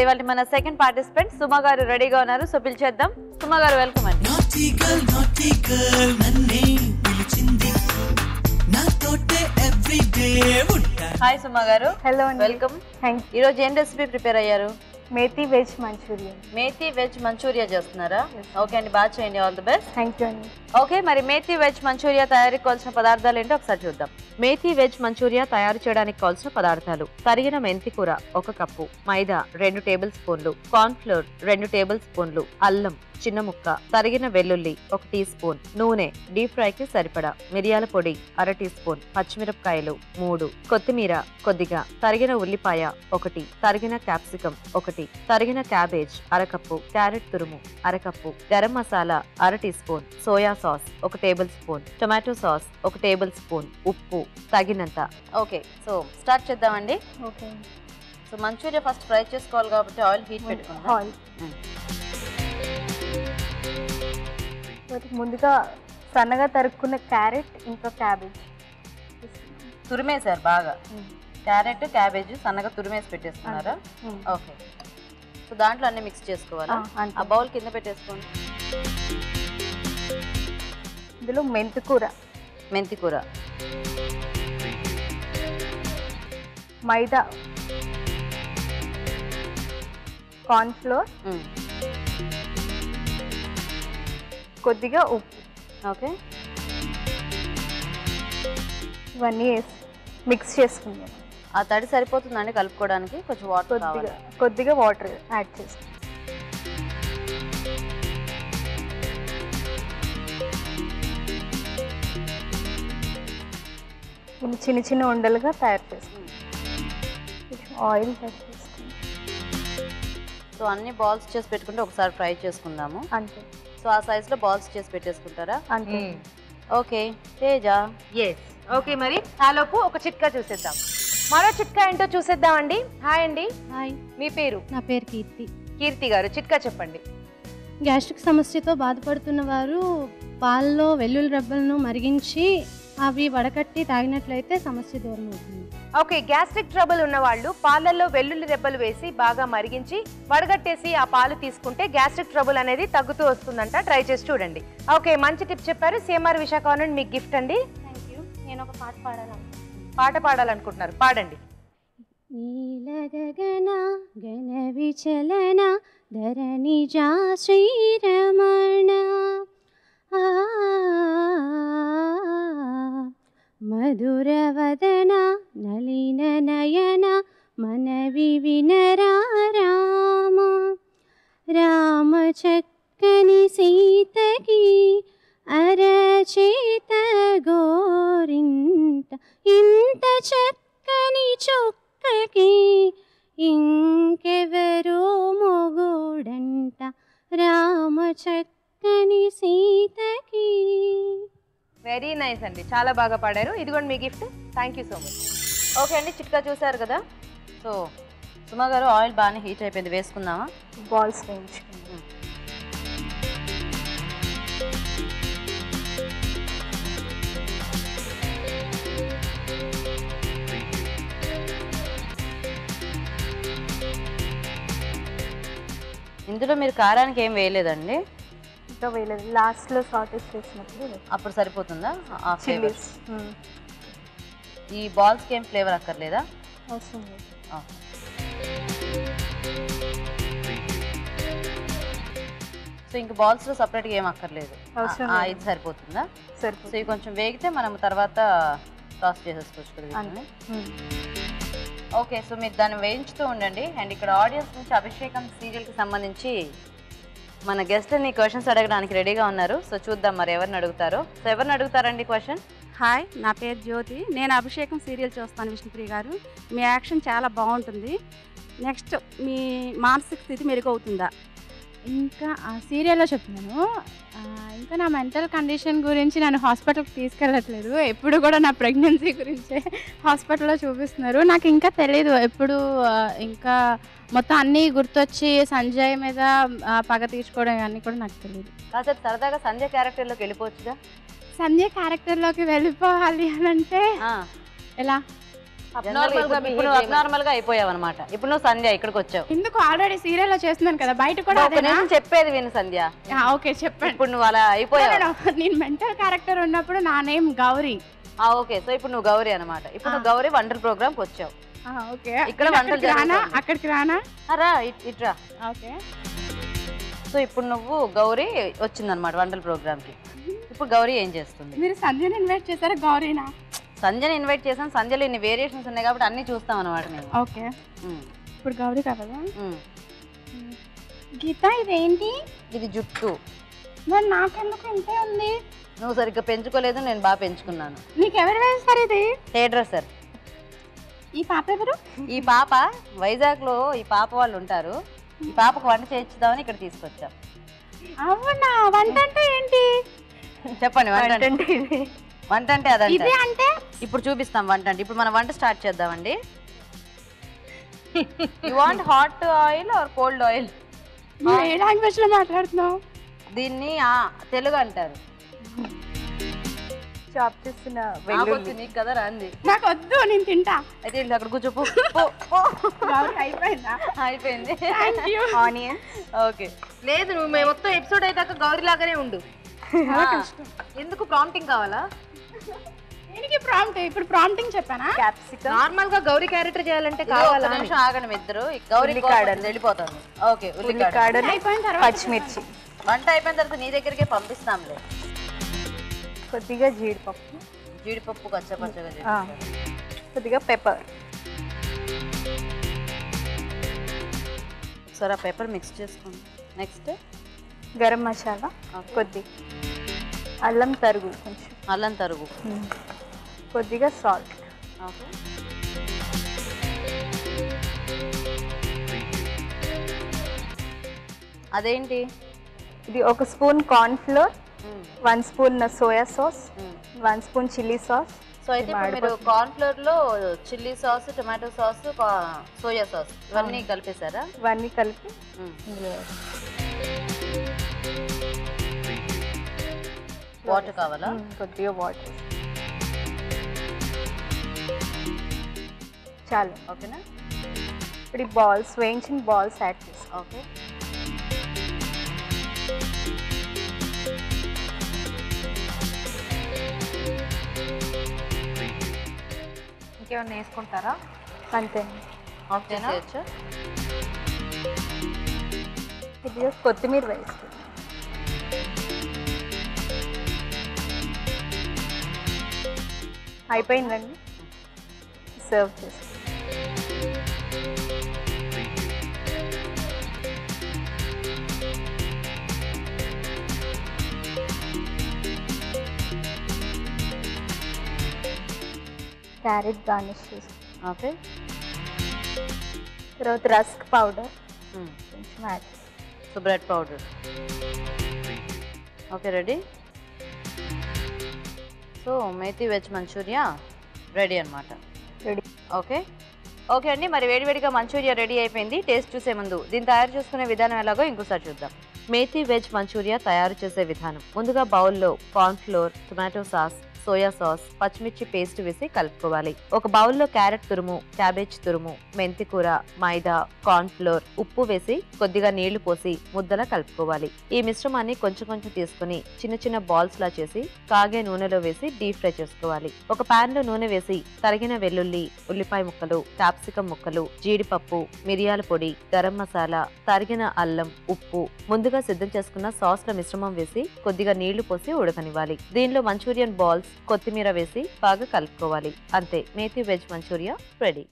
ఇవాళ మన second participant Suma గారు రెడీగా ఉన్నారు. సో పిలిచేద్దాం. సుమ గారు వెల్కమ్ అండి. హాయ్ సుమ గారు. Hello welcome. ఈ రోజు ఏం రెసిపీ ప్రిపేర్ అయ్యారు? Methi veg Manchurian. Methi veg Manchuria చేస్తున్నారా? ఓకే అండి, బాగా చేయండి. All the best. Thank you అండి. ఓకే, మరి మేతి వెజ్ మంచూరియా తయారీకి కావాల్సిన పదార్థాలు ఏంటో ఒకసారి చూద్దాం. మేతి వెజ్ మంచూరియా తయారు చేయడానికి కావాల్సిన పదార్థాలు: తరిగిన మెంతి కూర 1 కప్పు, మైదా 2 టేబుల్ స్పూన్లు, కార్న్ ఫ్లోర్ 2 టేబుల్ స్పూన్లు, అల్లం చిన్న ముక్క, తరిగిన వెల్లుల్లి 1 టీ స్పూన్, నూనె, డీప్ ఫ్రై కి సరిపడా, మిరియాల పొడి 1/2 టీ స్పూన్, పచ్చిమిరపకాయలు 3, కొత్తిమీర కొద్దిగా, తరిగిన ఉల్లిపాయ 1, తరిగిన క్యాప్సికం 1, తరిగిన క్యాబేజ్ 1/2 కప్పు, క్యారెట్ తురుము 1/2 కప్పు, garam masala 1/2 teaspoon, soya sauce 1 tablespoon, tomato sauce 1 tablespoon, ఉప్పు తగినంత. ఓకే, సో స్టార్ట్ చేద్దామండి. Okay. So Manchuria first fry చేసుకోవాలి కాబట్టి ఆయిల్ హీట్ పెట్టుకుందాం. ఆయిల్ ముందుగా సన్నగా తరుక్కున్న క్యారెట్ ఇంకా క్యాబేజ్ తురిమేశారు బాగా. క్యారెట్ క్యాబేజ్ సన్నగా తురిమేసి పెట్టేస్తున్నారా? ఓకే. సో దాంట్లో అన్ని మిక్స్ చేసుకోవాలా? ఆ బౌల్ కింద పెట్టేసుకోండి. ఇందులో మెంతి కూర, మైదా, కార్న్ ఫ్లోర్, కొద్దిగా ఉప్పు. ఓకే, ఇవన్నీ వేసి మిక్స్ చేసుకుందాం. ఆ తడి సరిపోతుందండి కలుపుకోవడానికి? కొంచెం వాటర్ కావాలి. కొద్దిగా వాటర్ యాడ్ చేసుకుందాం. చిన్న చిన్న ఉండలుగా తయారు చేసుకుందాం. ఆయిల్ యాడ్ చేసుకుందాం. సో అన్ని బాల్స్ చేసి పెట్టుకుంటే ఒకసారి ఫ్రై చేసుకుందాము. అంతే. సో ఆ సైజ్ లో బాల్స్ చేసి పెట్టేసుకుంటారా? అంతే. ఓకే తేజ. ఎస్. ఓకే, మరి ఆలోపు ఒక చిట్కా చూసేద్దాం. మరో చిట్కా ఏంటో చూసేద్దామండి. హాయ్ అండి. హాయ్, మీ పేరు? నా పేరు కీర్తి. కీర్తి గారు, చిట్కా చెప్పండి. గ్యాస్ట్రిక్ సమస్యతో బాధపడుతున్న వారు పాలలో వెల్లుల్లి రెబ్బలను మరిగించి అవి వడకట్టి తాగినట్లయితే సమస్య దూరం అవుతుంది. ఓకే, గ్యాస్ట్రిక్ ట్రబుల్ ఉన్న వాళ్ళు పాలల్లో వెల్లుల్లి రెబ్బలు వేసి బాగా మరిగించి వడగట్టేసి ఆ పాలు తీసుకుంటే గ్యాస్ట్రిక్ ట్రబుల్ అనేది తగ్గుతూ వస్తుందంట. ట్రై చేసి చూడండి. ఓకే, మంచి టిప్ చెప్పారు. సిఎంఆర్ విశాఖ నుండి మీకు గిఫ్ట్ అండి. Thank you. నేను ఒక పాట పాట పాడాలనుకుంటున్నారు, పాడండి. నీలగగన గణ విచలన ధరణిజా శ్రీరమణ మధురవదన నలిన నయన మనవి వినరా రామ రామ చక్కని సీతకి అరచేత గోరింట ఇంత చక్కని చొక్కకి ఇంకెవరో మొగుడంట రామ చక్కని సీతకి. వెరీ నైస్ అండి, చాలా బాగా పాడారు. ఇదిగోండి మీ gift. Thank you so much. Okay అండి, చిట్కా చూసారు కదా. సో సుమ గారు, ఆయిల్ బాగానే హీట్ అయిపోయింది, వేసుకుందామా? బాల్స్ వేయించుకుందాం. ఇందులో మీరు కారానికి ఏం వేయలేదండి? ఇంకా వేయలేదు. లాస్ట్లో సాటేజ్ చేసినప్పుడు అప్పుడు సరిపోతుందా? ఆ ఫ్లేవర్. చిల్లీస్ ఈ బాల్స్కి ఏం ఫ్లేవర్ అక్కర్లేదా? అవసరం లేదు. సో ఇంక బాల్స్లో సపరేట్గా ఏం అక్కర్లేదు, అవసరం లేదు. ఇది సరిపోతుందా? సరిపోతుంది. సో ఇవి కొంచెం వేగితే మనం తర్వాత టాస్ చేసేసుకోవచ్చు కదా. ఓకే, సో మీరు దాన్ని వేయించుతూ ఉండండి. అండ్ ఇక్కడ ఆడియన్స్ నుంచి అభిషేకం సీరియల్కి సంబంధించి మన గెస్ట్ని క్వశ్చన్స్ అడగడానికి రెడీగా ఉన్నారు. సో చూద్దాం మరి ఎవరిని అడుగుతారో. సో ఎవరిని అడుగుతారండి క్వశ్చన్? హాయ్, నా పేరు జ్యోతి. నేను అభిషేకం సీరియల్ చూస్తాను. విష్ణుప్రియ గారు, మీ యాక్షన్ చాలా బాగుంటుంది. నెక్స్ట్, మీ మానసిక స్థితి మెరుగవుతుందా? ఇంకా ఆ సీరియల్లో చెప్తున్నాను. ఇంకా నా మెంటల్ కండిషన్ గురించి నన్ను హాస్పిటల్కి తీసుకెళ్ళట్లేదు. ఎప్పుడు కూడా నా ప్రెగ్నెన్సీ గురించే హాస్పిటల్లో చూపిస్తున్నారు. నాకు ఇంకా తెలీదు ఎప్పుడు. ఇంకా మొత్తం అన్నీ గుర్తొచ్చి సంజయ్ మీద పగ తీర్చుకోవడం ఇవన్నీ కూడా నాకు తెలియదు. కాసేపు సరదాగా సంజయ్ క్యారెక్టర్లోకి వెళ్ళిపోవచ్చుగా? సంజయ్ క్యారెక్టర్లోకి వెళ్ళిపోవాలి అని అంటే ఎలా? ఇప్పుడు అబ్నార్మల్ గా అయిపోయావు అనమాట. ఇప్పుడు నువ్వు సంధ్య ఇక్కడికి వచ్చావు. ఎందుకు ఆల్రెడీ సీరియల్లో చేస్తున్నాను కదా, బయట కూడా అదేనా? నేను చెప్పేది విను సంధ్య. ఓకే చెప్పండి. ఇప్పుడు నువ్వు అలా అయిపోయావు. నేను మెంటల్ క్యారెక్టర్ ఉన్నప్పుడు నా నేమ్ గౌరీ. ఓకే, సో ఇప్పుడు నువ్వు గౌరీ అనమాట. ఇప్పుడు నువ్వు గౌరీ వంటల ప్రోగ్రామ్ కి వచ్చావు. ఓకే, ఇక్కడ వంటలు రానా? అక్కడికి రానా? రా ఇట్రా. ఓకే, సో ఇప్పుడు నువ్వు గౌరీ వచ్చిందనమాట వంటల ప్రోగ్రామ్ కి. ఇప్పుడు గౌరీ ఏం చేస్తుంది? మీరు సంధ్యని ఇన్వైట్ చేశారా గౌరీనా? సంధ్యని ఇన్వైట్ చేసాను. సంధ్యలో ఇన్ని వేరియేషన్స్ ఉన్నాయి కాబట్టి అన్ని చూస్తాం అనమాట మేము. ఓకే, ఇప్పుడు గౌరీ కదా. గీత ఇదేంటి? ఇది జుట్టు. మరి నాకెందుకు ఇంతే ఉంది? నువ్వు సరిగ్గా పెంచుకోలేదు, నేను బాగా పెంచుకున్నాను. నీకు ఎవరు వేస్తారు ఇది? Hair dresser. ఈ పాప ఎవరు? ఈ పాప వైజాగ్ లో ఈ పాప వాళ్ళు ఉంటారు. ఈ పాపకు వంట చేయించుదామని ఇక్కడ తీసుకొచ్చాం. అవునా? వంట అంటే ఏంటి చెప్పండి. వంట అంటే ఇది వంట అంటే అదంటే ఇది అంటే ఇప్పుడు చూపిస్తాం వంట అంటే. ఇప్పుడు మనం వంట స్టార్ట్ చేద్దామండి. You want hot oil or cold oil? నువ్వు ఏ లాంగ్వేజ్ లో మాట్లాడుతున్నావు? దీన్ని తెలుగు అంటారు. చాప్ చేసిన నాకొచ్చు, నీకు కదా రాంది. నాకు వద్దు, నేను తింటా. అయితే ఇల్లు అక్కడ కూర్చోపో. గౌరీ అయిపోయిందా? అయిపోయింది. Thank you. ఆనియన్. ఓకే, లేదు నువ్వు మొత్తం ఎపిసోడ్ అయ్యాక గౌరీ లాగానే ఉండు. ఎందుకు ప్రాంప్టింగ్ కావాలా? దీనికి ప్రాంప్ట్. ఇప్పుడు ప్రాంప్టింగ్ చెప్పానా? క్యాప్సికమ్. నార్మల్ గా గౌరీ క్యారెక్టర్ చేయాలంటే ఒక కావాలా? నిమిషం ఆగండి మీ ఇద్దరు. గౌరీ వెళ్ళిపోతాను. ఓకే, ఉల్లికాడ, అయిపోయిన తర్వాత పచ్చిమిర్చి. వంట అయిపోయిన తర్వాత నీ దగ్గరికే పంపిస్తాంలే. కొద్దిగా జీడిపప్పు, జీడిపప్పు కచ్చపచ్చగా కొద్దిగా పెప్పర్. ఒకసారి ఆ పెప్పర్ మిక్స్ చేసుకోండి. నెక్స్ట్ గరం మసాలా కొద్ది, అల్లం తరుగు కొంచెం, అల్లం తరుగు, కొద్దిగా సాల్ట్. ఓకే, అదేంటి? ఇది 1 spoon corn flour, 1 spoon soya sauce, 1 spoon chilli sauce. So అయితే ఇప్పుడు మీరు కార్న్ ఫ్లోర్ లో chilli sauce, tomato sauce, soya sauce ఇవన్నీ కలిపేశారా? ఇవన్నీ కలిపి వాటర్ కావాలా? కొద్దిగా వాటర్ చాలు. ఓకేనా? ఇప్పుడు ఈ బాల్స్, వేయించిన బాల్స్ యాడ్ చేస్తాం. ఓకే, ఇంకేమన్నా వేసుకుంటారా? అంతే. ఓకేనా? కొద్దిగా కొత్తిమీర వేస్తాం. అయిపోయిందండి, సర్వ్ చేస్తాం. క్యారెట్ గార్నిష్ చేస్తాం. ఓకే, తర్వాత రస్క్ పౌడర్ కొంచెం add. So bread powder. Okay, ready. So methi veg Manchuria ready అనమాట. రెడీ. ఓకే ఓకే అండి, మరి వేడివేడిగా మంచూరియా రెడీ అయిపోయింది. టేస్ట్ చూసే ముందు దీన్ని తయారు చేసుకునే విధానం ఎలాగో ఇంకోసారి చూద్దాం. మేతి వెజ్ మంచూరియా తయారు చేసే విధానం. ముందుగా బౌల్లో corn flour, tomato sauce, soya sauce, పచ్చిమిర్చి పేస్ట్ వేసి కలుపుకోవాలి. ఒక బౌల్లో క్యారెట్ తురుము, క్యాబేజ్ తురుము, మెంతి కూర, మైదా, కార్న్ ఫ్లోర్, ఉప్పు వేసి కొద్దిగా నీళ్లు పోసి ముద్దలా కలుపుకోవాలి. ఈ మిశ్రమాన్ని కొంచెం కొంచెం తీసుకుని చిన్న చిన్న బాల్స్ లా చేసి కాగే నూనెలో వేసి డీప్ ఫ్రై చేసుకోవాలి. ఒక పాన్ లో నూనె వేసి తరిగిన వెల్లుల్లి, ఉల్లిపాయ ముక్కలు, క్యాప్సికం ముక్కలు, జీడిపప్పు, మిరియాల పొడి, గరం మసాలా, తరిగిన అల్లం, ఉప్పు, ముందుగా సిద్ధం చేసుకున్న సాస్ల మిశ్రమం వేసి కొద్దిగా నీళ్లు పోసి ఉడకనివ్వాలి. దీనిలో మంచూరియన్ బాల్స్, కొత్తిమీర వేసి బాగా కలుపుకోవాలి. అంతే, మేతి వెజ్ మంచూరియా రెడీ.